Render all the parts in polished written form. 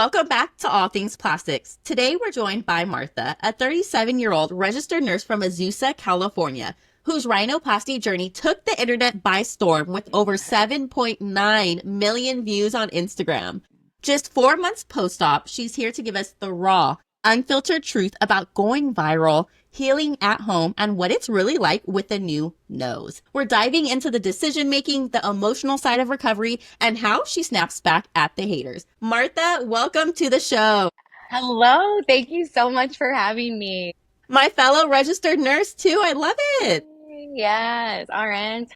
Welcome back to All Things Plastics. Today we're joined by Martha, a 37-year-old registered nurse from Azusa, California, whose rhinoplasty journey took the internet by storm with over 7.9 million views on Instagram. Just 4 months post-op, she's here to give us the raw, unfiltered truth about going viral, healing at home, and what it's really like with a new nose. We're diving into the decision-making, the emotional side of recovery, and how she snaps back at the haters. Martha, welcome to the show. Hello, thank you so much for having me. My fellow registered nurse, too. I love it. Yes, RN.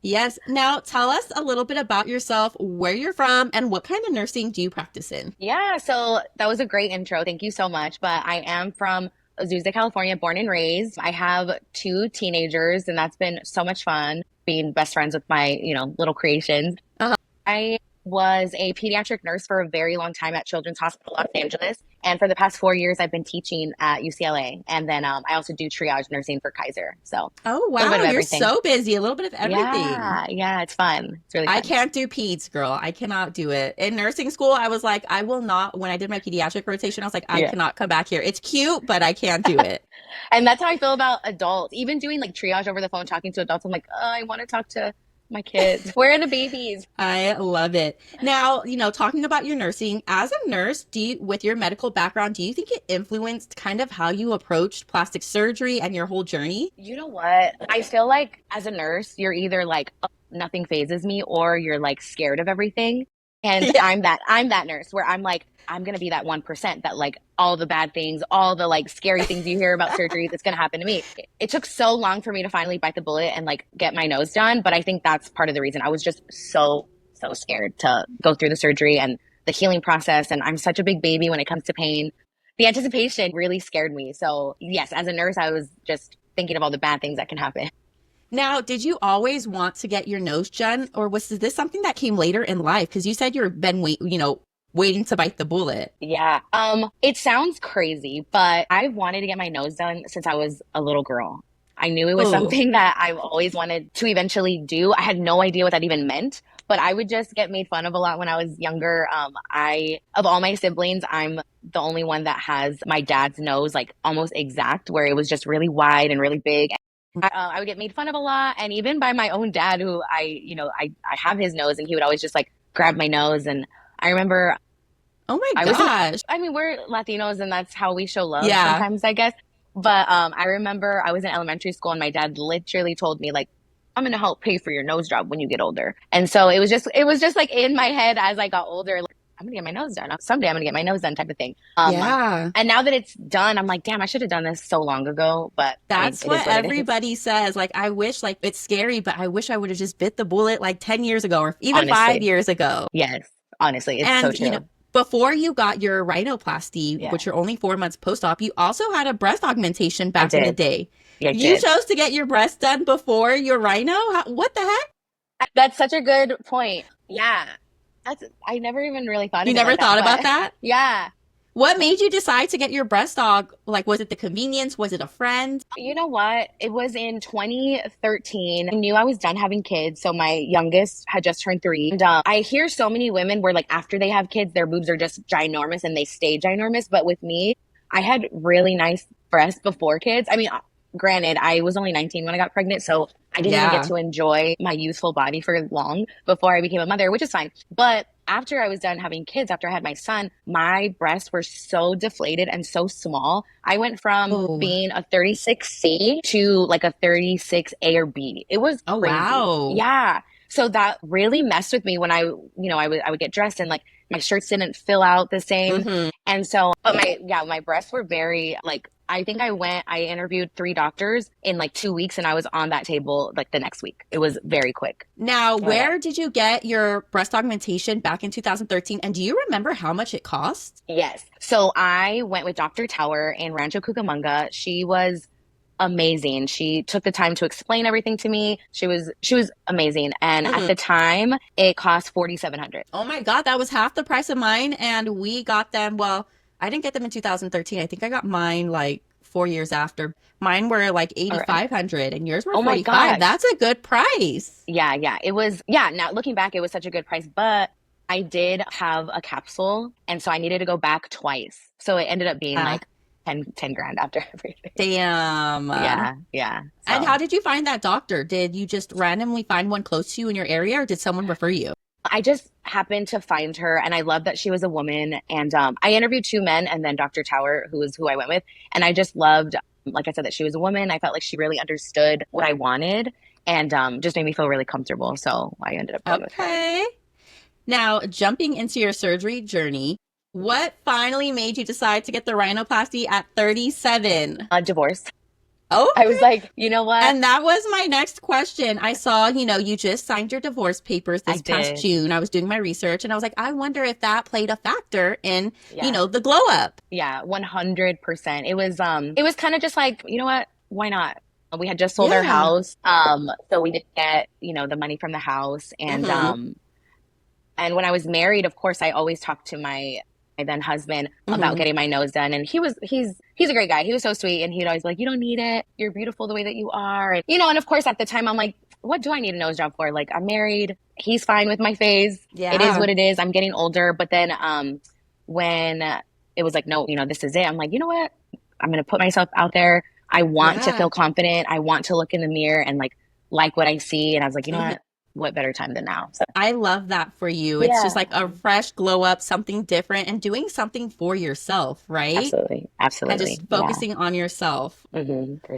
Yes. Now, tell us a little bit about yourself, where you're from, and what kind of nursing do you practice in? Yeah, so that was a great intro. Thank you so much. But I am from Azusa, California, born and raised. I have two teenagers, and that's been so much fun being best friends with my, little creations. Uh-huh. I was a pediatric nurse for a very long time at Children's Hospital Los Angeles. And for the past 4 years, I've been teaching at UCLA. And then I also do triage nursing for Kaiser. So Oh, a little bit wow. of You're everything. so busy. A little bit of everything. Yeah, it's fun. It's really I fun. can't do peds, girl. I cannot do it. In nursing school, I was like, I will not. When I did my pediatric rotation, I was like, I Yeah. cannot come back here. It's cute, but I can't do it. And that's how I feel about adults. Even doing like triage over the phone, talking to adults, I'm like, oh, I want to talk to my kids. Where are the babies? I love it. Now, talking about your nursing, as a nurse, with your medical background, do you think it influenced kind of how you approached plastic surgery and your whole journey? You know what? I feel like as a nurse, you're either like, oh, nothing phases me, or you're like scared of everything. And Yeah. I'm that nurse where I'm like, I'm gonna be that 1% that like all the bad things, all the like scary things you hear about surgery that's gonna happen to me. It took so long for me to finally bite the bullet and like get my nose done, but I think that's part of the reason. I was just so scared to go through the surgery and the healing process, and I'm such a big baby when it comes to pain. The anticipation really scared me. So yes, as a nurse, I was just thinking of all the bad things that can happen. Now, did you always want to get your nose done, or was this something that came later in life? Because you said you've been waiting to bite the bullet. Yeah. It sounds crazy, but I've wanted to get my nose done since I was a little girl. I knew it was Oh, something that I've always wanted to eventually do. I had no idea what that even meant, but I would just get made fun of a lot when I was younger. Of all my siblings, I'm the only one that has my dad's nose like almost exact, where it was just really wide and really big. I would get made fun of a lot, and even by my own dad, who I have his nose, and he would always just like grab my nose. And I remember oh my I was in, gosh. I mean, we're Latinos and that's how we show love Yeah. sometimes, I guess. But I remember I was in elementary school and my dad literally told me like, I'm gonna help pay for your nose job when you get older. And so it was just like in my head as I got older, like, I'm gonna get my nose done. Someday I'm gonna get my nose done type of thing. Yeah. And now that it's done, I'm like, damn, I should have done this so long ago. But I mean, That's it is what what it is. everybody says. Like, I wish, like, it's scary, but I wish I would have just bit the bullet like 10 years ago or even five Honestly. years ago. Yes. Honestly, it's so And, true. before you got your rhinoplasty, Yeah, which you're only 4 months post-op, you also had a breast augmentation I back in the did. day. Yeah, I You did. chose to get your breast done before your rhino? What the heck? That's such a good point. Yeah. I never even really thought You of it never like that, thought about but that? yeah. What made you decide to get your breast aug? Like, was it the convenience? Was it a friend? You know what? It was in 2013. I knew I was done having kids, so my youngest had just turned 3. And I hear so many women where like after they have kids, their boobs are just ginormous and they stay ginormous. But with me, I had really nice breasts before kids. I mean, granted, I was only 19 when I got pregnant, so I didn't even get Yeah. to enjoy my youthful body for long before I became a mother, which is fine. But after I was done having kids, after I had my son, my breasts were so deflated and so small. I went from Oh, being a 36C to like a 36A or B. It was oh, crazy. wow. Yeah. So that really messed with me when I would get dressed and like my shirts didn't fill out the same. Hmm. And so, but my breasts were very like, I interviewed 3 doctors in like 2 weeks and I was on that table like the next week. It was very quick. Now, Oh my God. where did you get your breast augmentation back in 2013? And do you remember how much it cost? Yes. So I went with Dr. Tower in Rancho Cucamonga. She was amazing. She took the time to explain everything to me. She was amazing. And at Hmm. the time, it cost 4,700. Oh my God, that was half the price of mine. And we got them. Well, I didn't get them in 2013. I think I got mine like 4 years after. Mine were like All right. 8,500 and yours were Oh my 45. gosh. That's a good price. Yeah, yeah. It was, yeah. Now looking back, it was such a good price, but I did have a capsule, and so I needed to go back twice. So it ended up being Uh, like 10 grand after everything. Damn. Yeah, yeah. And So how did you find that doctor? Did you just randomly find one close to you in your area, or did someone refer you? I just happened to find her, and I love that she was a woman. And I interviewed two men, and then Dr. Tower, who was who I went with, and I just loved, like I said, that she was a woman. I felt like she really understood what I wanted, and just made me feel really comfortable. So I ended up going with her. Okay. Now, jumping into your surgery journey, what finally made you decide to get the rhinoplasty at 37? Divorce. I was Okay. like, you know what? And that was my next question. I saw, you just signed your divorce papers I this past did. June. I was doing my research and I was like, I wonder if that played a factor in, Yeah. the glow up. Yeah, 100%. It was kind of just like, you know what? Why not? We had just sold our Yeah. house. So we didn't get, the money from the house. Mm-hmm. And when I was married, of course, I always talked to my then husband about Mm-hmm. getting my nose done. And he's a great guy. He was so sweet. And he'd always be like, you don't need it. You're beautiful the way that you are. And of course at the time I'm like, what do I need a nose job for? Like, I'm married. He's fine with my face. It is Yeah. what it is. I'm getting older. But then when it was like, no, this is it. I'm like, you know what? I'm going to put myself out there. I want to Yeah. feel confident. I want to look in the mirror and like what I see. And I was like, you know Mm-hmm. what better time than now? So I love that for you. It's just yeah, like a fresh glow up, something different, and doing something for yourself, right? absolutely. And Absolutely. just Yeah. focusing on yourself. For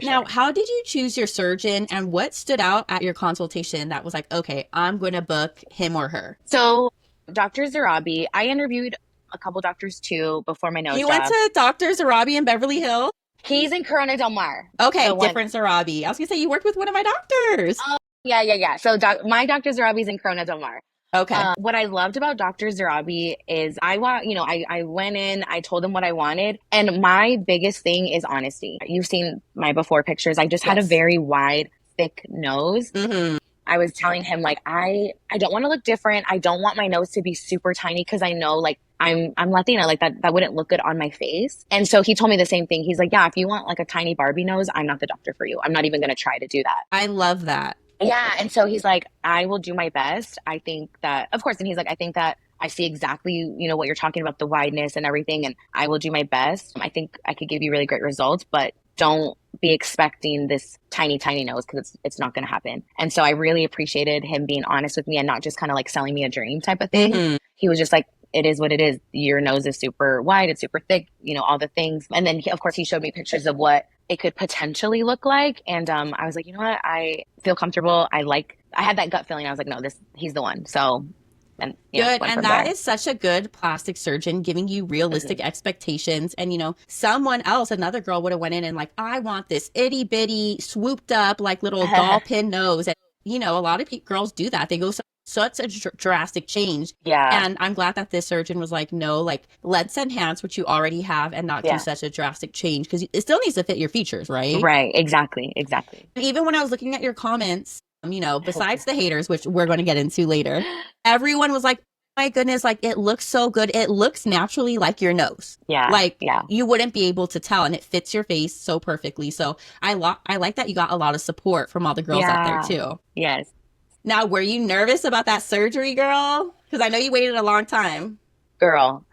Now, sure. how did you choose your surgeon and what stood out at your consultation that was like, okay, I'm going to book him or her? So, Dr. Zarabi, I interviewed a couple doctors too before my nose You went job. to Dr. Zarabi in Beverly Hills? He's in Corona Del Mar, Okay, the one. different Zarabi. I was going to say you worked with one of my doctors. Oh, yeah, yeah, yeah. So, my Dr. Zarabi's in Corona Del Mar. Okay. What I loved about Dr. Zarabi is I went in, I told him what I wanted, and my biggest thing is honesty. You've seen my before pictures. I just had a Yes. very wide, thick nose. Mm-hmm. I was telling him like I don't want to look different. I don't want my nose to be super tiny because I know like I'm Latina, like that wouldn't look good on my face. And so he told me the same thing. He's like, yeah, if you want like a tiny Barbie nose, I'm not the doctor for you. I'm not even gonna try to do that. I love that. Yeah. And so he's like, I will do my best. I think that, of course, and he's like, I think that I see exactly, what you're talking about, the wideness and everything, and I will do my best. I think I could give you really great results, but don't be expecting this tiny, tiny nose because it's not going to happen. And so I really appreciated him being honest with me and not just kind of like selling me a dream type of thing. Mm-hmm. He was just like, it is what it is. Your nose is super wide, it's super thick, all the things. And then, of course, he showed me pictures of what it could potentially look like. And I was like, you know what? I feel comfortable. I had that gut feeling. I was like, no, he's the one. So, and Good. went And from that there. is such a good plastic surgeon giving you realistic Hmm. expectations. And, someone else, another girl would have went in and like, I want this itty bitty swooped up like little doll pin nose. And, a lot of girls do that. They go such a drastic change. Yeah. And I'm glad that this surgeon was like, no, like let's enhance what you already have and not do Yeah. such a drastic change because it still needs to fit your features, right? Right. Exactly. Exactly. Even when I was looking at your comments, besides the haters, which we're going to get into later, everyone was like, oh my goodness, like it looks so good. It looks naturally like your nose. Yeah. Like Yeah. you wouldn't be able to tell and it fits your face so perfectly. So I like that you got a lot of support from all the girls out there Yeah. too. Yes. Now, were you nervous about that surgery, girl? Because I know you waited a long time, Girl.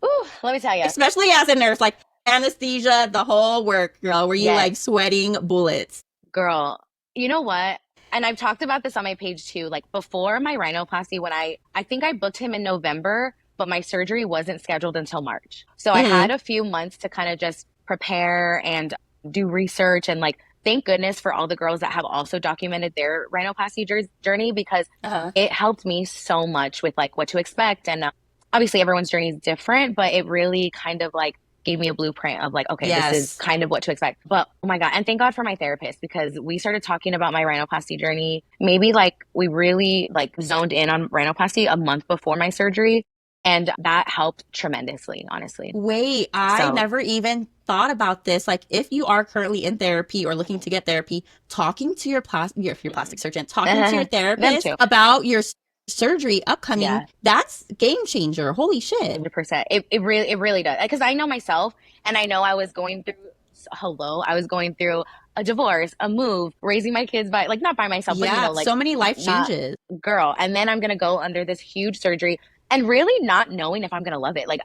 Ooh, let me tell you. especially as a nurse, like anesthesia, the whole work, girl. Were you Yes. like sweating bullets? Girl, you know what? And I've talked about this on my page too. Like before my rhinoplasty, when I think I booked him in November, but my surgery wasn't scheduled until March. So I Mm-hmm. had a few months to kind of just prepare and do research and like thank goodness for all the girls that have also documented their rhinoplasty journey because Uh-huh. it helped me so much with like what to expect. And obviously everyone's journey is different, but it really kind of like gave me a blueprint of like, okay, this is Yes. kind of what to expect. But oh my God. And thank God for my therapist because we started talking about my rhinoplasty journey. Maybe like we really like zoned in on rhinoplasty a month before my surgery. And that helped tremendously, honestly. Wait, I So, never even thought about this. Like, if you are currently in therapy or looking to get therapy, talking to your plastic surgeon, talking to your them therapist too. about your surgery upcoming, Yeah. that's game changer. Holy shit. 100%. It really does. Because I know myself and I know I was going through, I was going through a divorce, a move, raising my kids not by myself, but Yeah, like so many life not changes. girl. And then I'm going to go under this huge surgery. and really not knowing if I'm gonna love it. Like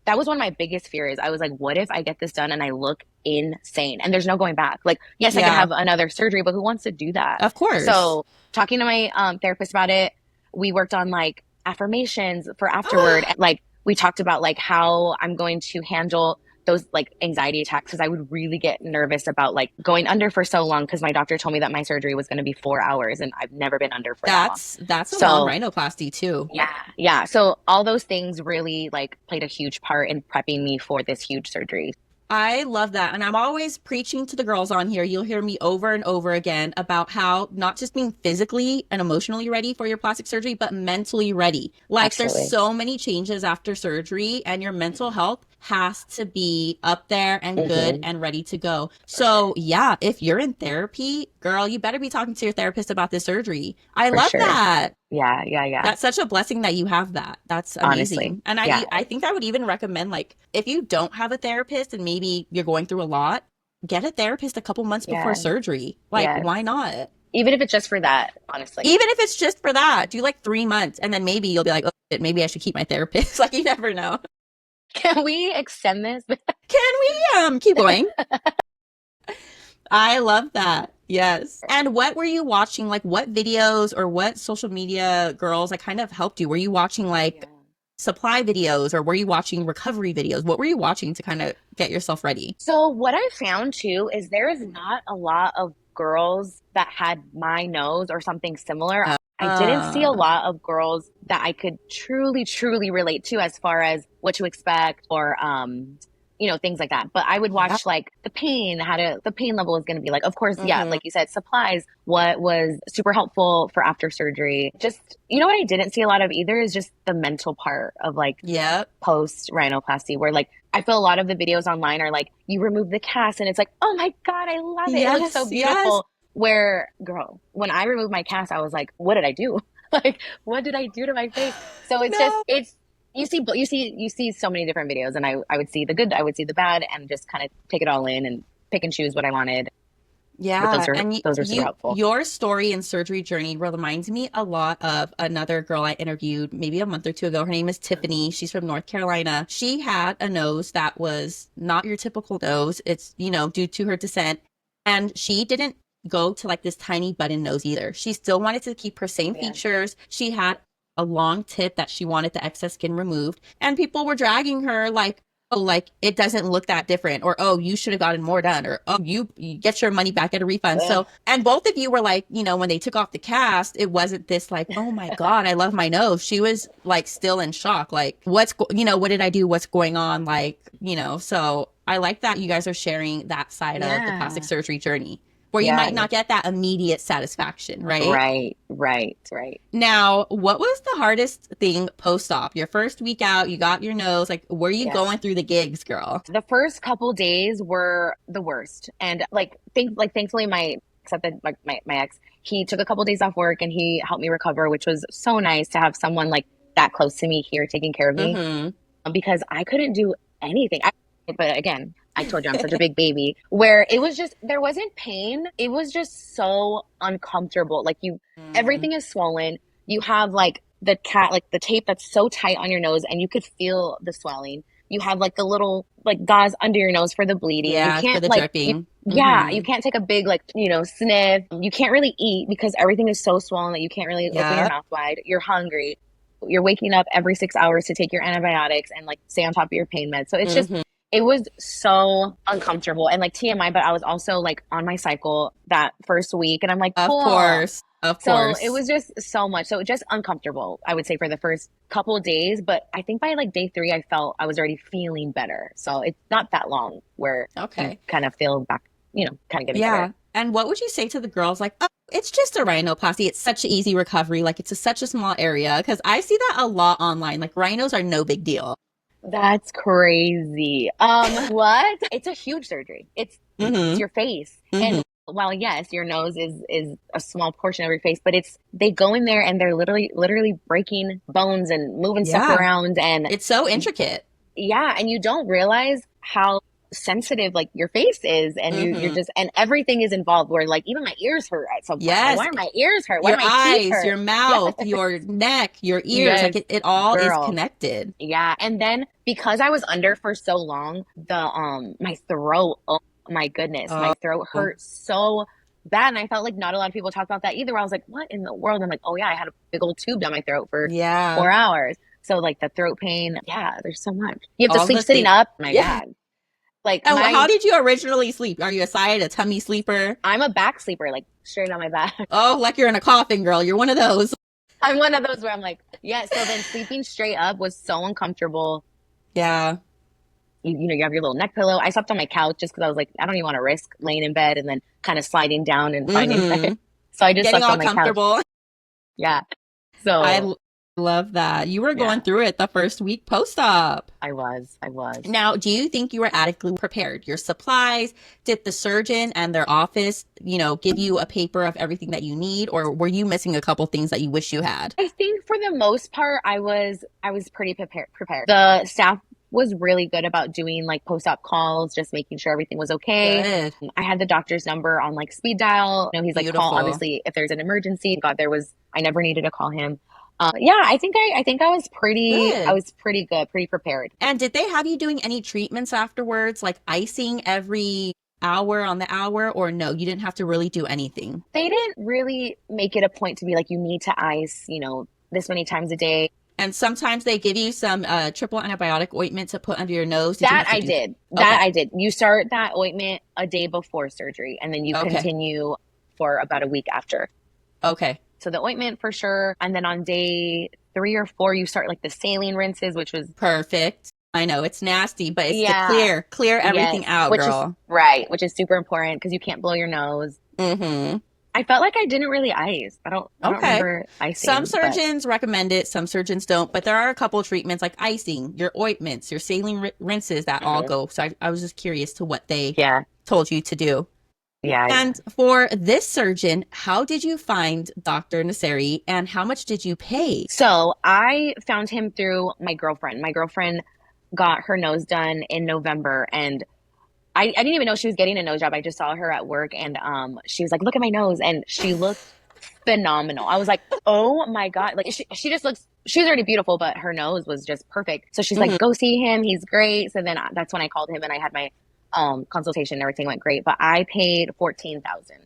that was one of my biggest fears. I was like, what if I get this done and I look insane and there's no going back? Like, yes, I could Yeah, have another surgery, but who wants to do that? of course. So talking to my therapist about it, we worked on like affirmations for afterward. And, like we talked about like how I'm going to handle those like anxiety attacks because I would really get nervous about like going under for so long because my doctor told me that my surgery was going to be 4 hours and I've never been under for that long. That's a long So rhinoplasty too. yeah, yeah. So all those things really like played a huge part in prepping me for this huge surgery. I love that. And I'm always preaching to the girls on here. You'll hear me over and over again about how not just being physically and emotionally ready for your plastic surgery, but mentally ready. Like there's Absolutely. so many changes after surgery, and your mental health has to be up there and good Hmm. and ready to go. So, yeah, if you're in therapy, girl, you better be talking to your therapist about this surgery. I For love sure. that. Yeah, yeah, yeah. That's such a blessing that you have that. That's Honestly. amazing. And Yeah, I think I would even recommend like if you don't have a therapist and maybe you're going through a lot, get a therapist a couple months before yeah, surgery. Like yeah. why not? Even if it's just for that, honestly. Even if it's just for that, do like 3 months and then maybe you'll be like, oh, shit, maybe I should keep my therapist. Like you never know. Can we extend this? Can we keep going? I love that. Yes. And what were you watching? Like what videos or what social media girls like kind of helped you? Were you watching Yeah. like supply videos or were you watching recovery videos? What were you watching to kind of get yourself ready? So what I found too is there is not a lot of girls that had my nose or something similar. I didn't see a Uh, lot of girls that I could truly, truly relate to as far as what to expect or things like that. But I would yeah. watch like the pain level is gonna be like, of course, yeah, Mm-hmm. like you said, supplies, what was super helpful for after surgery. Just what I didn't see a lot of either is just the mental part of like Yep. post rhinoplasty where like I feel a lot of the videos online are like you remove the cast and it's like, oh my God, I love it. It looks so Yes. Yes. beautiful. Where girl, when I removed my cast, I was like, what did I do? Like, what did I do to my face? So it's just No. it's you see so many different videos and I would see the good, I would see the bad and just kind of take it all in and pick and choose what I wanted. But Yeah, those are and those are super helpful. your story and surgery journey reminds me a lot of another girl I interviewed maybe a month or two ago. Her name is Tiffany. She's from North Carolina. She had a nose that was not your typical nose. It's, due to her descent. And she didn't go to like this tiny button nose either. She still wanted to keep her same Yeah. features. She had a long tip that she wanted the excess skin removed. And people were dragging her like, oh, like it doesn't look that different, or oh, you should have gotten more done, or oh, you get your money back, get a refund. Ugh. So, and both of you were like, when they took off the cast, it wasn't this like, oh my God, I love my nose. She was like still in shock, like, what did I do? What's going on? Like, so I like that you guys are sharing that side of the plastic Yeah. surgery journey where you Yeah, might yeah. not get that immediate satisfaction, right? Right, right, right. Now, what was the hardest thing post-op? Your first week out, you got your nose. Like, were you Yeah. going through the gigs, girl? The first couple days were the worst. And thankfully my except my ex, he took a couple days off work and he helped me recover, which was so nice to have someone like that close to me here taking care of me Mm-hmm. because I couldn't do anything. But again, I told you I'm such a big baby where it was just there wasn't pain. It was just so uncomfortable. Like Mm. everything is swollen. You have like the tape that's so tight on your nose and you could feel the swelling. You have like the little like gauze under your nose for the bleeding. You Yeah, for can't the like dripping. yeah, you Mm-hmm. can't take a big like, sniff. You can't really eat because everything is so swollen that you can't really open your Yep. mouth wide. You're hungry. You're waking up every 6 hours to take your antibiotics and like stay on top of your pain meds. So it's just Mm-hmm. it was so uncomfortable and like TMI, but I was also like on my cycle that first week and I'm like, Of cool. course. Of So it course. was just so much. So just uncomfortable, I would say, for the first couple of days. But I think by like day three, I felt I was already feeling better. So it's not that long where you Okay. kind of feel back, kind of getting better. Yeah. And what would you say to the girls like, oh, it's just a rhinoplasty. It's such an easy recovery. Like it's such a small area. Because I see that a lot online. Like rhinos are no big deal. That's crazy. What? It's a huge surgery. It's Mm-hmm. your face. Mm-hmm. And while yes, your nose is a small portion of your face, but they go in there and they're literally breaking bones and moving stuff Yeah. around and It's so intricate. yeah, and you don't realize how sensitive like your face is, and you're Mm-hmm. just, and everything is involved, where like even my ears hurt at some point. I'm like, why Yes. are my ears hurt? Why do Your my teeth eyes, hurt? your Yeah. mouth, your neck, your ears, like Yes, it all is girl. connected. Yeah. And then because I was under for so long, my throat, oh my goodness, Oh, my throat hurt so bad. And I felt like not a lot of people talk about that either. Where I was like, what in the world? I'm like, oh yeah, I had a big old tube down my throat for yeah. 4 hours. So like the throat pain, yeah, there's so much. You have to All sleep the sitting things. up. My Yeah. God. Like And how did you originally sleep? Are you a side, a tummy sleeper? I'm a back sleeper, like straight on my back. Oh, like you're in a coffin, girl. You're one of those. I'm one of those where I'm like, yeah. So then sleeping straight up was so uncomfortable. Yeah. You have your little neck pillow. I slept on my couch just because I was like, I don't even want to risk laying in bed and then kind of sliding down and finding Mm-hmm. it. So I just Getting slept all on my couch. comfortable. Yeah. I So love that. You were yeah, going through it the first week post-op. I was. Now, do you think you were adequately prepared? Your supplies, did the surgeon and their office, give you a paper of everything that you need, or were you missing a couple things that you wish you had? I think for the most part, I was pretty prepared. The staff was really good about doing like post-op calls, just making sure everything was okay. Good. I had the doctor's number on like speed dial. He's like, call Beautiful. obviously if there's an emergency. God, I never needed to call him. Yeah, I think I Good. was pretty good, pretty prepared. And did they have you doing any treatments afterwards, like icing every hour on the hour, or no, you didn't have to really do anything? They didn't really make it a point to be like, you need to ice, this many times a day. And sometimes they give you some triple antibiotic ointment to put under your nose. Did you That have to I do? did. That Okay. I did. You start that ointment a day before surgery, and then you Okay. continue for about a week after. Okay. So the ointment for sure. And then on day 3 or 4, you start like the saline rinses, which was, Perfect. I know it's nasty, but it's to yeah, clear everything yes, out, which is girl. right, which is super important because you can't blow your nose. Mm-hmm. I felt like I didn't really ice. I don't Okay. remember Some icing, but surgeons recommend it, some surgeons don't, but there are a couple treatments like icing, your ointments, your saline rinses that all mhm. go. So I was just curious to what they Yeah, told you to do. yeah. And for this surgeon, how did you find Dr. Nasseri and how much did you pay? So I found him through my girlfriend. My girlfriend got her nose done in November, and I didn't even know she was getting a nose job. I just saw her at work, and she was like, "Look at my nose," and she looked phenomenal. I was like, "Oh my God!" Like she just looks. She was already beautiful, but her nose was just perfect. So she's like, Hmm. "Go see him. He's great." So then that's when I called him, and I had my consultation. And everything went great, but I paid 14,000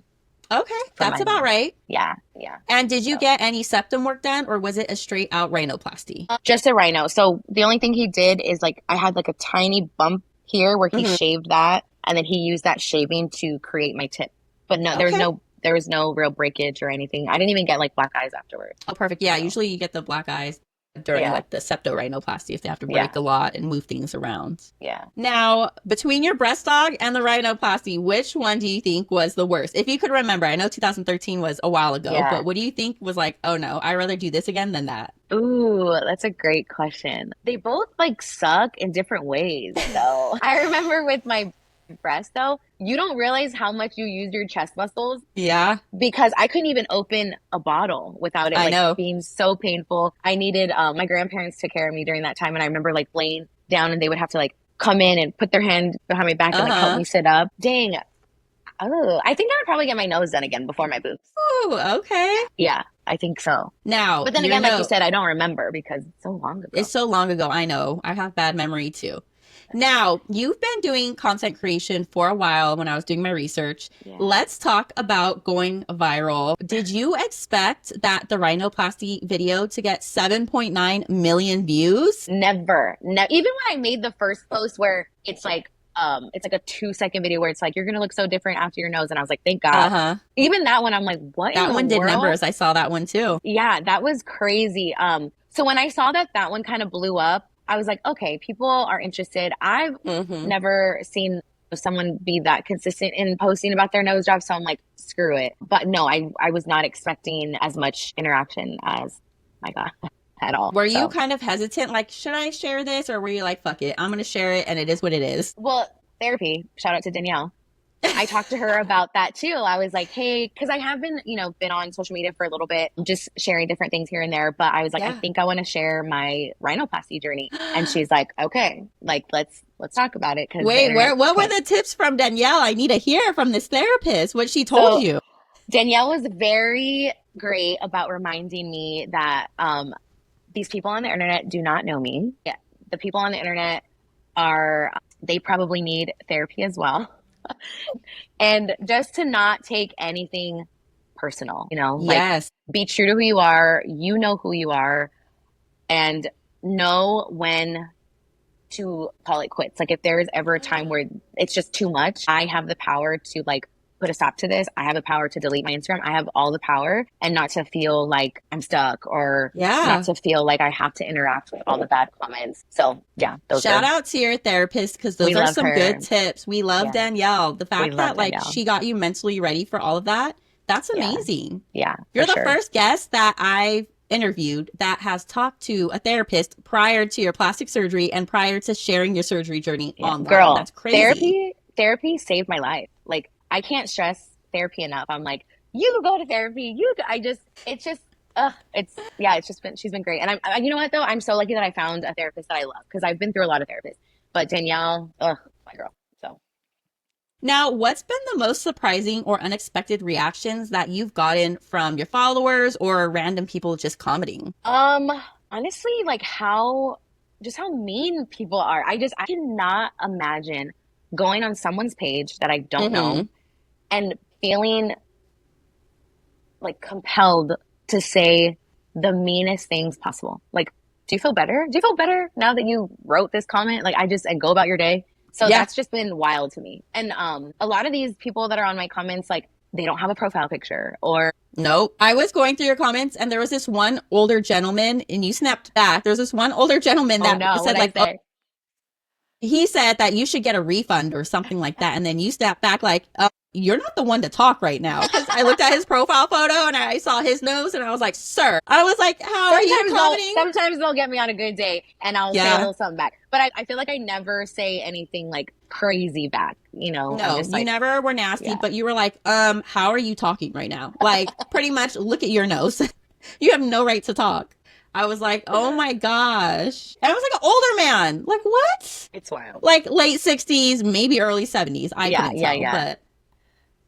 Okay, for that's my about nose. right. Yeah, yeah. And did you So get any septum work done or was it a straight out rhinoplasty? just a rhino. So the only thing he did is like I had like a tiny bump here where he Hmm. shaved that, and then he used that shaving to create my tip. But no, Okay. there was no real breakage or anything. I didn't even get like black eyes afterwards. Oh, perfect. Yeah, So usually you get the black eyes during yeah, like the septorhinoplasty if they have to break yeah, a lot and move things around. yeah. Now, between your breast dog and the rhinoplasty, which one do you think was the worst? If you could remember, I know 2013 was a while ago, Yeah. but what do you think was like, oh no, I'd rather do this again than that? Ooh, that's a great question. They both like suck in different ways, though. I remember with my breast, though, you don't realize how much you use your chest muscles Yeah, because I couldn't even open a bottle without it I like know. being so painful. I needed my grandparents took care of me during that time, and I remember like laying down, and they would have to like come in and put their hand behind my back and like help Uh-huh. me sit up. Dang. Oh, I think I would probably get my nose done again before my boobs. Ooh, okay. Yeah, I think so. Now, But then your again, like you note. said, I don't remember because it's so long ago. It's so long ago. I know. I have bad memory too. Now, you've been doing content creation for a while when I was doing my research. Yeah. Let's talk about going viral. Did you expect that the rhinoplasty video to get 7.9 million views? Never. Even when I made the first post where it's like a 2 second video where it's like you're gonna look so different after your nose, and I was like, thank God. Uh-huh. Even that one, I'm like, what in That the one did world? numbers. I saw that one too. Yeah, that was crazy. So when I saw that one kind of blew up, I was like, okay, people are interested. I've Mm-hmm. never seen someone be that consistent in posting about their nose job, so I'm like, screw it. But no, I was not expecting as much interaction as I got at all. Were you So, kind of hesitant? Like, should I share this? Or were you like, fuck it, I'm going to share it and it is what it is? well, therapy. Shout out to Danielle. I talked to her about that too. I was like, hey, because I have been, been on social media for a little bit, just sharing different things here and there. But I was like, I Yeah. think I want to share my rhinoplasty journey. And she's like, okay, like let's talk about it because the Wait, internet what were can't. the tips from Danielle? I need to hear from this therapist what she told So you. Danielle was very great about reminding me that these people on the internet do not know me. Yeah, the people on the internet are they probably need therapy as well. And just to not take anything personal, like Yes. be true to who you know who you are, and know when to call it quits. Like if there is ever a time where it's just too much, I have the power to like put a stop to this. I have the power to delete my Instagram. I have all the power and not to feel like I'm stuck or not Yeah. to feel like I have to interact with all the bad comments. So yeah, Shout out to your therapist because we those are love some good her. tips. We love Yeah, Danielle. The we fact love that like Danielle. she got you mentally ready for all of that, that's Yeah, amazing. yeah, for You're the sure. first guest that I've interviewed that has talked to a therapist prior to your plastic surgery and prior to sharing your surgery journey Yeah, online. girl, That's crazy. therapy saved my life. Like I can't stress therapy enough. I'm like, you go to therapy. It's just, yeah, it's just been, she's been great. And you know what though? I'm so lucky that I found a therapist that I love because I've been through a lot of therapists. But Danielle, my girl. So, Now, what's been the most surprising or unexpected reactions that you've gotten from your followers or random people just commenting? um, honestly, like how mean people are. I cannot imagine going on someone's page that I don't Mm-hmm. know and feeling like compelled to say the meanest things possible. Like, do you feel better? Do you feel better now that you wrote this comment? Like, and go about your day. So Yeah. that's just been wild to me. And a lot of these people that are on my comments, like, they don't have a profile picture or Nope. I was going through your comments and there was this one older gentleman and you snapped back. There's this one older gentleman oh that no, said what I like, oh, say? he said that you should get a refund or something like that. And then you snapped back like, you're not the one to talk right now. Cause I looked at his profile photo and I saw his nose and I was like, sir, I was like, how are you commenting? Sometimes they'll get me on a good day and I'll say a Yeah. little something back. But I feel like I never say anything like crazy back. I'm No, just you like, never were nasty, yeah. but you were like, how are you talking right now? Like, pretty much look at your nose. You have no right to talk. I was like, oh my gosh. And I was like an older man. Like, what? It's wild. Like late 60s, maybe early 70s. I Yeah, couldn't yeah, tell, yeah. but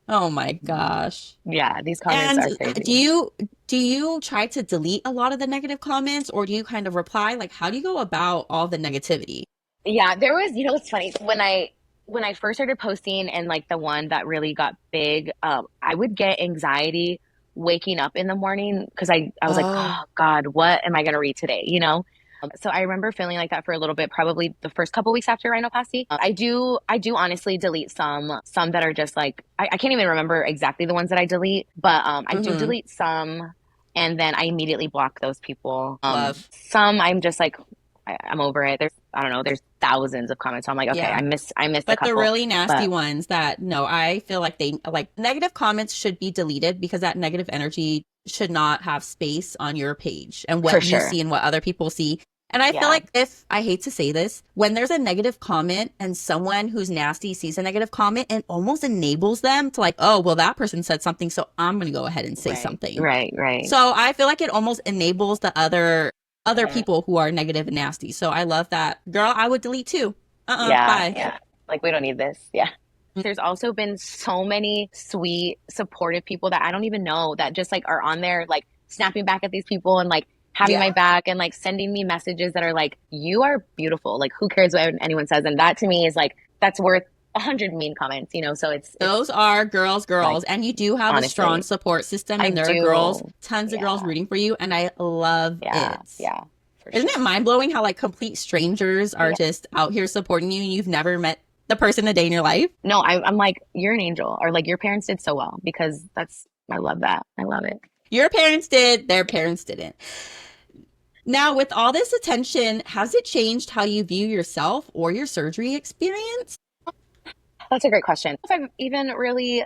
oh my gosh. Yeah, these comments And are crazy. do you try to delete a lot of the negative comments or do you kind of reply? Like, how do you go about all the negativity? Yeah, there was, what's funny? When I first started posting and like the one that really got big, I would get anxiety waking up in the morning because I was like, Oh, oh God, what am I gonna read today? So I remember feeling like that for a little bit, probably the first couple weeks after rhinoplasty. I do honestly delete some that are just like I can't even remember exactly the ones that I delete, but I do mm-hmm. delete some, and then I immediately block those people. Love. Some I'm just like I'm over it. I don't know, there's thousands of comments. So I'm like, okay, Yeah. I missed a But the couple. really nasty But ones that no, I feel like they like negative comments should be deleted because that negative energy should not have space on your page and for what you sure. see and what other people see. And I feel Yeah. like if I hate to say this, when there's a negative comment and someone who's nasty sees a negative comment, it almost enables them to like, oh, well, that person said something, so I'm going to go ahead and say Right. something. Right. Right. So I feel like it almost enables the other people who are negative and nasty. So I love that. Girl, I would delete too. Yeah. Bye. Yeah. Like we don't need this. Yeah. There's also been so many sweet, supportive people that I don't even know that just like are on there, like snapping back at these people and like having Yeah. my back and like sending me messages that are like, you are beautiful. Like, who cares what anyone says? And that to me is like, that's worth 100 mean comments. So it's Those are like, girls, and you do have a strong honestly, support system, I and there are girls, do. tons of girls Yeah. rooting for you, and I love Yeah. it. Yeah. For Isn't sure. it mind blowing how like complete strangers are Yeah. just out here supporting you, and you've never met the person a day in your life? No, I'm like, you're an angel, or like your parents did so well because I love that. I love it. Your parents did, their parents didn't. Now, with all this attention, has it changed how you view yourself or your surgery experience? That's a great question. If I've even really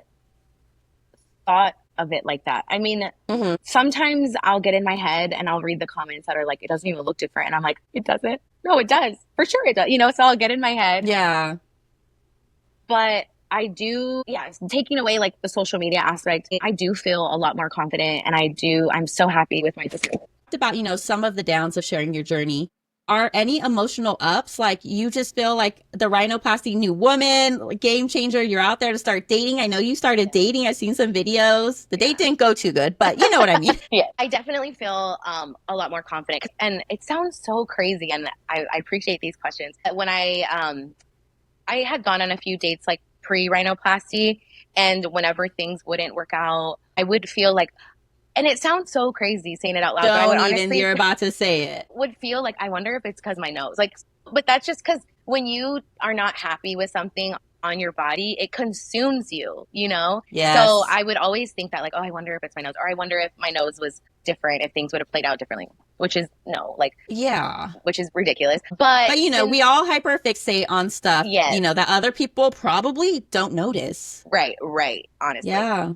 thought of it like that. I mean, Mm-hmm. sometimes I'll get in my head and I'll read the comments that are like, it doesn't even look different. And I'm like, it doesn't. No, it does. For sure it does. So I'll get in my head. Yeah. But I do, yeah, taking away like the social media aspect, I do feel a lot more confident and I'm so happy with my decision. About, some of the downs of sharing your journey. Are any emotional ups? Like you just feel like the rhinoplasty new woman, game changer, you're out there to start dating. I know you started dating. I've seen some videos. The date didn't go too good, but you know what I mean. Yeah, I definitely feel a lot more confident. And it sounds so crazy, and I appreciate these questions. When I had gone on a few dates like pre rhinoplasty, and whenever things wouldn't work out, I would feel like, and it sounds so crazy saying it out loud, but I would Don't even, honestly you're about to say it. would feel like I wonder if it's because my nose, like, but that's just because when you are not happy with something on your body, it consumes you, you know? So Yes. I would always think that, like, oh, I wonder if it's my nose, or I wonder if my nose was different, if things would have played out differently, which is no, like, Yeah. which is ridiculous. But But since, we all hyperfixate on stuff, yes, that other people probably don't notice. right, honestly. Yeah.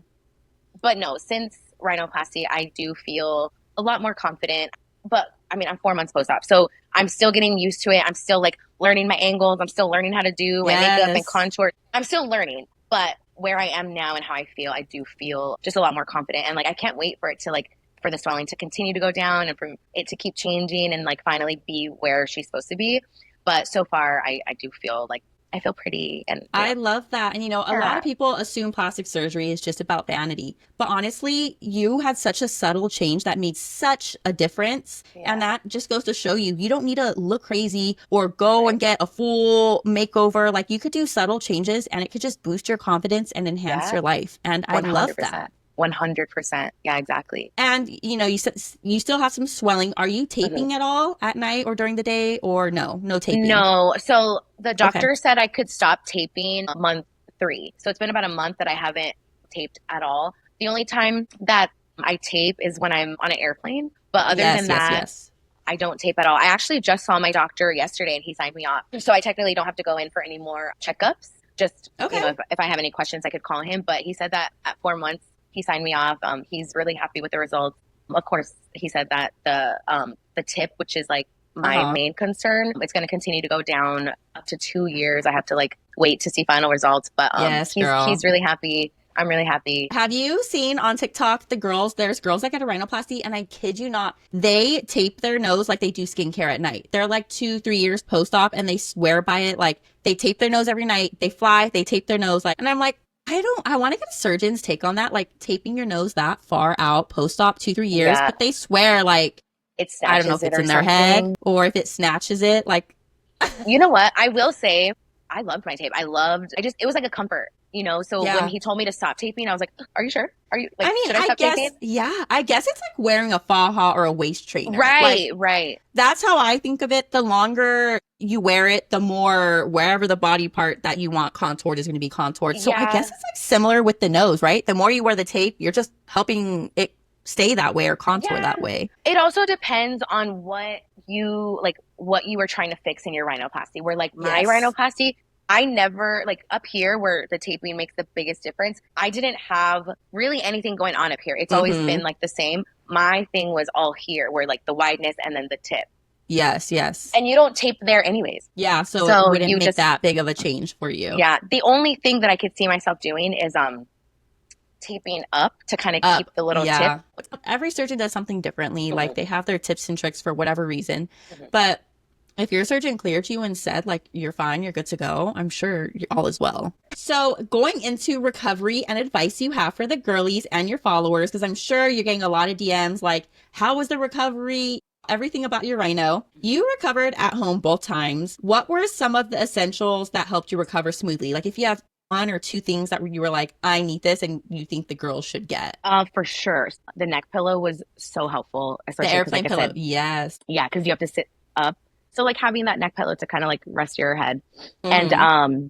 But no, since rhinoplasty, I do feel a lot more confident. But I mean, I'm 4 months post op, so I'm still getting used to it. I'm still like learning my angles. I'm still learning how to do my makeup and Yes. contour. I'm still learning. But where I am now and how I do feel just a lot more confident. And like, I can't wait for it to like, for the swelling to continue to go down and for it to keep changing and like finally be where she's supposed to be. But so far, I do feel like I feel pretty and, I love that. And a lot yeah, of people assume plastic surgery is just about vanity. But honestly, you had such a subtle change that made such a difference. yeah, And that just goes to show you don't need to look crazy or go right. and get a full makeover. Like you could do subtle changes and it could just boost your confidence and enhance Yeah, your life. And I love that. 100%. 100%. Yeah, exactly. And you said you still have some swelling. Are you Mhm. taping at all at night or during the day or no? No taping. No. So the Okay. doctor said I could stop taping month 3. So it's been about a month that I haven't taped at all. The only time that I tape is when I'm on an airplane. But other than Yes, yes, that, yes. I don't tape at all. I actually just saw my doctor yesterday and he signed me off. So I technically don't have to go in for any more checkups. Just, Okay. if I have any questions, I could call him. But he said that at 4 months, he signed me off. He's really happy with the results. Of course, he said that the tip, which is like my Uh-huh. main concern, it's going to continue to go down up to 2 years. I have to like wait to see final results. But Yes, he's girl. really happy. I'm really happy. Have you seen on TikTok the girls? There's girls that get a rhinoplasty, and I kid you not, they tape their nose like they do skincare at night. They're like 2, 3 years post op, and they swear by it. Like they tape their nose every night. They fly, they tape their nose. Like, and I'm like, I want to get a surgeon's take on that. Like taping your nose that far out post op 2, 3 years, Yeah, but they swear like it I don't know snatches if it it's or in their head something. or if it snatches it. Like, You know what? I will say I loved my tape. It was like a comfort, you know? So when yeah. he told me to stop taping, I was like, are you sure? Are you I like, mean, should I stop taping? I guess it's like wearing a faja or a waist trainer. Like, Right. that's how I think of it. The longer you wear it, the more wherever the body part that you want contoured is going to be contoured. So I guess Yeah. it's like similar with the nose, right? The more you wear the tape, you're just helping it stay that way or contour Yeah. that way. It also depends on what you were trying to fix in your rhinoplasty. Where like my Yes. rhinoplasty, I never like up here where the taping makes the biggest difference. I didn't have really anything going on up here. It's always Mm-hmm. been like the same. My thing was all here where like the wideness and then the tip. Yes, yes. And you don't tape there anyways. Yeah, so it So wouldn't you make just that big of a change for you. Yeah, the only thing that I could see myself doing is taping up to kind of keep Up. the little tip. Yeah. Every surgeon does something differently. Like Mhm, they have their tips and tricks for whatever reason. mhm. But if your surgeon cleared you and said, like, you're fine, you're good to go, I'm sure all is well. So, going into recovery and advice you have for the girlies and your followers, because I'm sure you're getting a lot of DMs like, how was the recovery? Everything about your rhino. You recovered at home both times. What were some of the essentials that helped you recover smoothly? Like, if you have 1 or 2 things that you were like, I need this, and you think the girls should get. For sure. The neck pillow was so helpful, The especially because, airplane like I pillow. said, Yes. yeah, because you have to sit up. So, like having that neck pillow to kind of like rest your head, and Mm-hmm.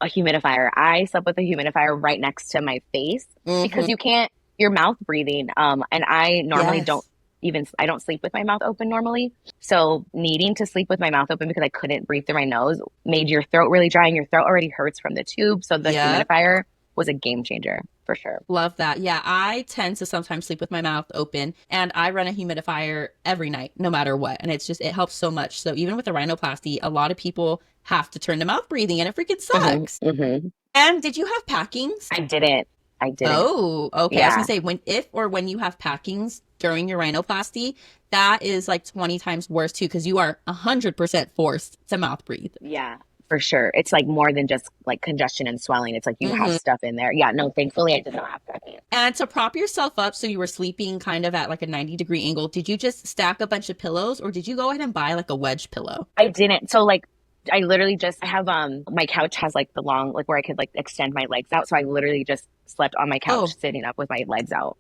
a humidifier. I slept with a humidifier right next to my face because Mm-hmm. you can't, your mouth breathing. And I normally don't Yes. I don't sleep with my mouth open normally. So needing to sleep with my mouth open because I couldn't breathe through my nose made your throat really dry and your throat already hurts from the tube. So the Yep. humidifier was a game changer for sure. Love that. Yeah, I tend to sometimes sleep with my mouth open and I run a humidifier every night, no matter what. And it helps so much. So even with a rhinoplasty, a lot of people have to turn to mouth breathing and it freaking Hmm sucks. hmm And did you have packings? I didn't. I didn't. Oh, okay. I was gonna Yeah. say when if or when you have packings during your rhinoplasty, that is like 20 times worse too, because you are 100% forced to mouth breathe. Yeah, for sure. It's like more than just like congestion and swelling. It's like you have Hmm. stuff in there. Yeah, no, thankfully I did not have that. And to prop yourself up so you were sleeping kind of at like a 90-degree angle, did you just stack a bunch of pillows or did you go ahead and buy like a wedge pillow? I didn't. So like I literally just have my couch has like the long like where I could like extend my legs out. So I literally just slept on my couch Oh, sitting up with my legs out.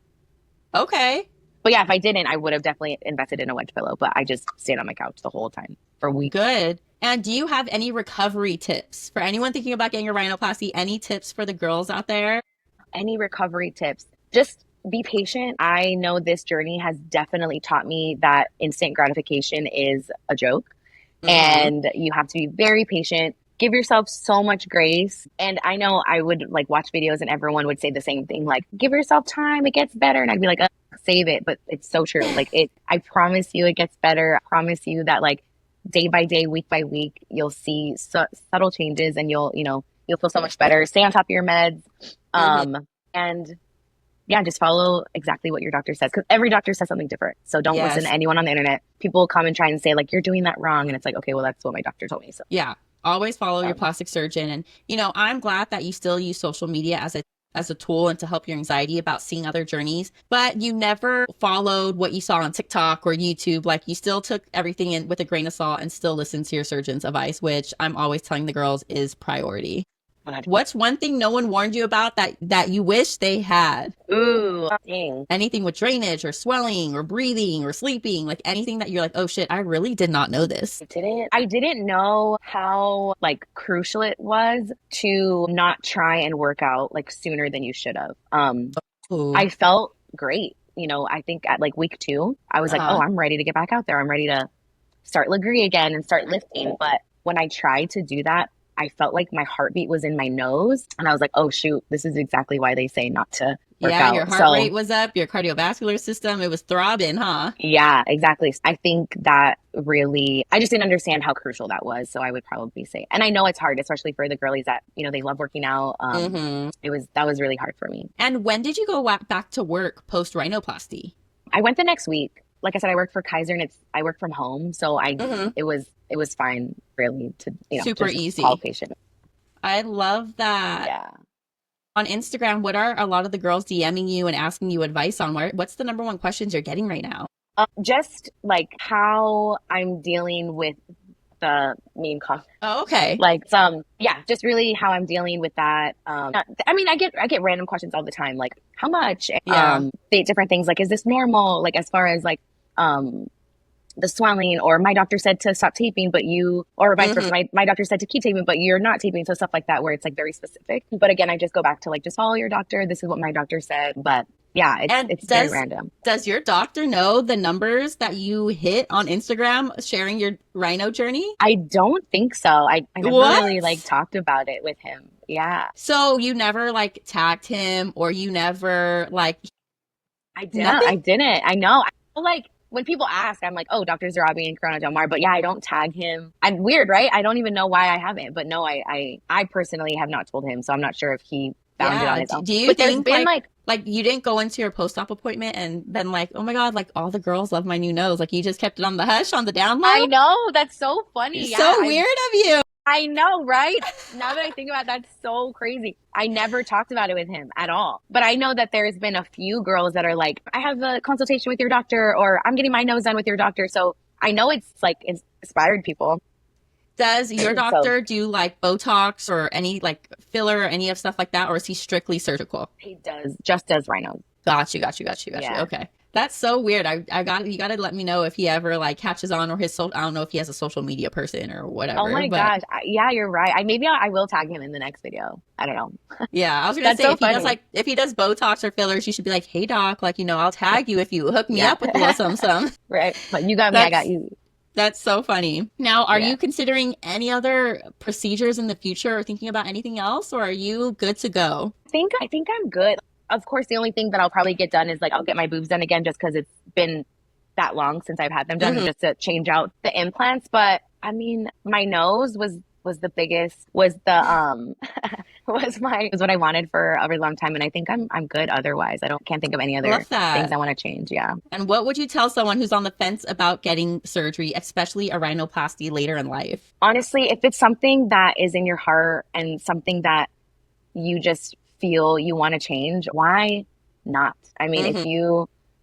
okay. But yeah, if I didn't, I would have definitely invested in a wedge pillow. But I just stayed on my couch the whole time for weeks. Good. And do you have any recovery tips for anyone thinking about getting a rhinoplasty? Any tips for the girls out there? Any recovery tips? Just be patient. I know this journey has definitely taught me that instant gratification is a joke Hmm. and you have to be very patient. Give yourself so much grace. And I know I would like watch videos and everyone would say the same thing, like, give yourself time, it gets better. And I'd be like, save it. But it's so true. Like, I promise you it gets better. I promise you that, like, day by day, week by week, you'll see subtle changes and you'll feel so much better. Stay on top of your meds. Hmm. And yeah, just follow exactly what your doctor says because every doctor says something different. So don't listen to Yes. anyone on the internet. People come and try and say, like, you're doing that wrong. And it's like, okay, well, that's what my doctor told me. So, Yeah. Always follow your um, plastic surgeon. And, I'm glad that you still use social media as a tool and to help your anxiety about seeing other journeys, but you never followed what you saw on TikTok or YouTube. Like you still took everything in with a grain of salt and still listened to your surgeon's advice, which I'm always telling the girls is priority. What's one thing no one warned you about that you wish they had? ooh, dang. Anything with drainage or swelling or breathing or sleeping, like anything that you're like, oh shit, I really did not know this. I didn't know how like crucial it was to not try and work out like sooner than you should have. Ooh. I felt great. I think at like week 2, I was like, oh, Uh-huh. I'm ready to get back out there. I'm ready to start Legree again and start lifting. But when I tried to do that, I felt like my heartbeat was in my nose. And I was like, oh, shoot, this is exactly why they say not to work Yeah, your out. heart rate So, was up, your cardiovascular system, it was throbbing, huh? yeah, exactly. I think that really, I just didn't understand how crucial that was. So I would probably say, and I know it's hard, especially for the girlies that, they love working out. Hmm. That was really hard for me. And when did you go back to work post rhinoplasty? I went the next week. Like I said, I work for Kaiser and I work from home. So Hmm. it was fine really to, Super just call easy. patient. I love that. Yeah. On Instagram, what are a lot of the girls DMing you and asking you advice on? What's the number one questions you're getting right now? Just like how I'm dealing with the meme comment. Oh, okay. Like yeah, just really how I'm dealing with that. I mean, I get random questions all the time, like how much, Yeah. different things, like is this normal? Like as far as like um the swelling, or my doctor said to stop taping, but you, or vice versa, Hmm. my doctor said to keep taping, but you're not taping. So stuff like that, where it's like very specific. But again, I just go back to like, just follow your doctor. This is what my doctor said. But yeah, And it's very does random. does your doctor know the numbers that you hit on Instagram sharing your rhino journey? I don't think so. I never really like What? talked about it with him. Yeah, So you never like tagged him or you never like I didn't. nothing? I didn't. I know. I feel like when people ask, I'm like, oh, Dr. Zarabi and Corona Del Mar. But yeah, I don't tag him. I'm weird, right? I don't even know why I haven't. But no, I personally have not told him. So I'm not sure if he found it on Yeah. his own. Do you But there's think been like, like you didn't go into your post-op appointment and then like, oh my God, like all the girls love my new nose. Like you just kept it on the hush on the down low? I know, that's so funny. Yeah, So weird of you. I know, right? Now that I think about it, that's so crazy. I never talked about it with him at all. But I know that there's been a few girls that are like, I have a consultation with your doctor, or I'm getting my nose done with your doctor. So I know it's like inspired people. Does your So doctor do like Botox or any like filler or any of stuff like that, or is he strictly surgical? he just does rhinos. Got you. Yeah. Okay. That's so weird. I got you got to let me know if he ever like catches on or I don't know if he has a social media person or Oh whatever, my but gosh. Yeah, you're right. I will tag him in the next video. I don't know. yeah, I was gonna That's say so funny. if he does Botox or fillers, you should be like, hey doc, like I'll tag you if you hook me Yeah. up with a little some. Right. But you got me, I got That's you. that's so funny. Now, are Yeah. you considering any other procedures in the future or thinking about anything else, or are you good to go? I think I'm good. Of course, the only thing that I'll probably get done is like I'll get my boobs done again just because it's been that long since I've had them done, Hmm. just to change out the implants. But I mean, my nose was the biggest, was the was what I wanted for a really long time. And I think I'm good otherwise. Can't think of any other Love that. things I want to change. Yeah. And what would you tell someone who's on the fence about getting surgery, especially a rhinoplasty later in life? Honestly, if it's something that is in your heart and something that you just feel you want to change, why not? I mean, Hmm.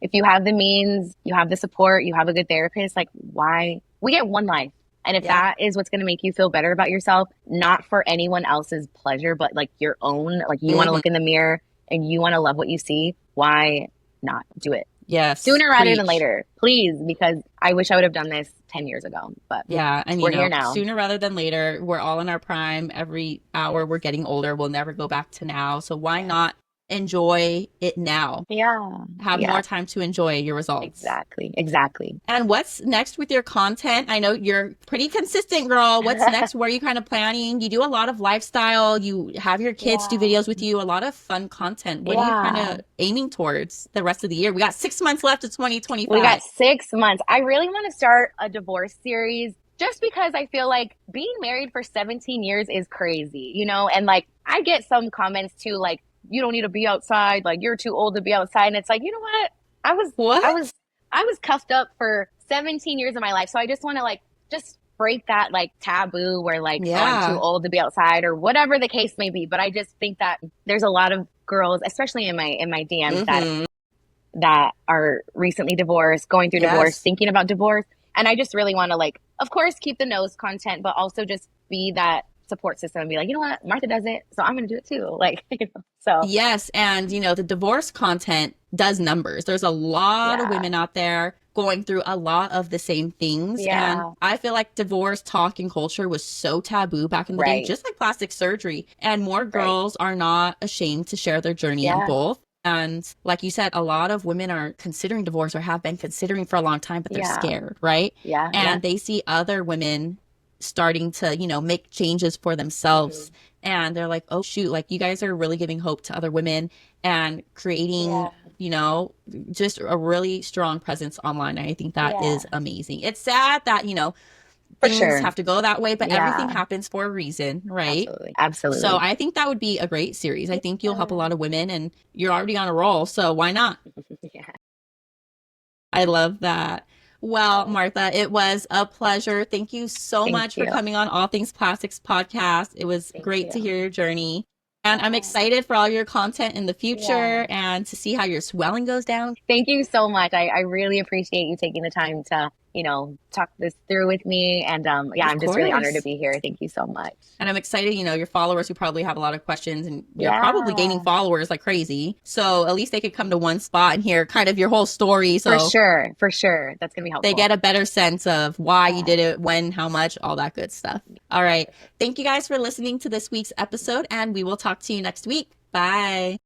if you have the means, you have the support, you have a good therapist, like why? We get one life. And if Yeah. that is what's going to make you feel better about yourself, not for anyone else's pleasure, but like your own, like you want to Hmm. look in the mirror and you want to love what you see, why not do it? Yes. Sooner rather than Preach. later, please, because I wish I would have done this 10 years ago, but Yeah. And, we're here now. sooner rather than later, we're all in our prime. Every hour we're getting older. We'll never go back to now. So why Yes. not enjoy it now? Yeah. Have Yeah. more time to enjoy your results. Exactly. Exactly. And what's next with your content? I know you're pretty consistent, girl. What's next? What are you kind of planning? You do a lot of lifestyle. You have your kids do Yeah. videos with you, a lot of fun content. What are you kind Yeah. of aiming towards the rest of the year? We got 6 months left of We got 2025. 6 months. I really want to start a divorce series just because I feel like being married for 17 years is crazy, you know? And like, I get some comments too, like, you don't need to be outside. Like, you're too old to be outside. And it's like, you know what? I was, I What? was, I was cuffed up for 17 years of my life. So I just want to like, just break that like taboo where like, oh, I'm too Yeah. old to be outside or whatever the case may be. But I just think that there's a lot of girls, especially in my DMs Mm-hmm. that are recently divorced, going through divorce, Yes. thinking about divorce. And I just really want to like, of course, keep the nose content, but also just be that support system and be like, you know what, Martha does it, so I'm going to do it too. Like, so Yes. And, the divorce content does numbers. There's a lot of yeah, women out there going through a lot of the same things. And yeah, I feel like divorce talk and culture was so taboo back in the day, right, just like plastic surgery. And more right, girls are not ashamed to share their journey in yeah, both. And like you said, a lot of women are considering divorce or have been considering for a long time, but they're yeah, scared, right? yeah, yeah. And they see other women starting to, make changes for Hmm. themselves. And they're like, oh, shoot, like you guys are really giving hope to other women and creating, Yeah, just a really strong presence online. And I think that yeah, is amazing. It's sad that, for things sure. have to go that way, but everything Yeah, happens for a reason, right? absolutely, So absolutely. I think that would be a great series. I think you'll help a Yeah. lot of women and you're already on a roll. So why not? Yeah. I love that. Well, Martha, it was a pleasure. Thank you so Thank much for you. coming on All Things Plastics podcast. It was Thank great to you. hear your journey. And I'm Yeah. excited for all your content in the Yeah. future and to see how your swelling goes down. Thank you so much. I really appreciate you taking the time to, talk this through with me. And yeah, Of I'm just really honored to course. be here. Thank you so much. And I'm excited, your followers who probably have a lot of questions and you're probably gaining Yeah, followers like crazy. So at least they could come to one spot and hear kind of your whole story. for So sure. For sure. That's going to be they helpful. get a better sense of why you Yeah. did it, when, how much, all that good stuff. All right. Perfect. Thank you guys for listening to this week's episode, and we will talk to you next week. Bye.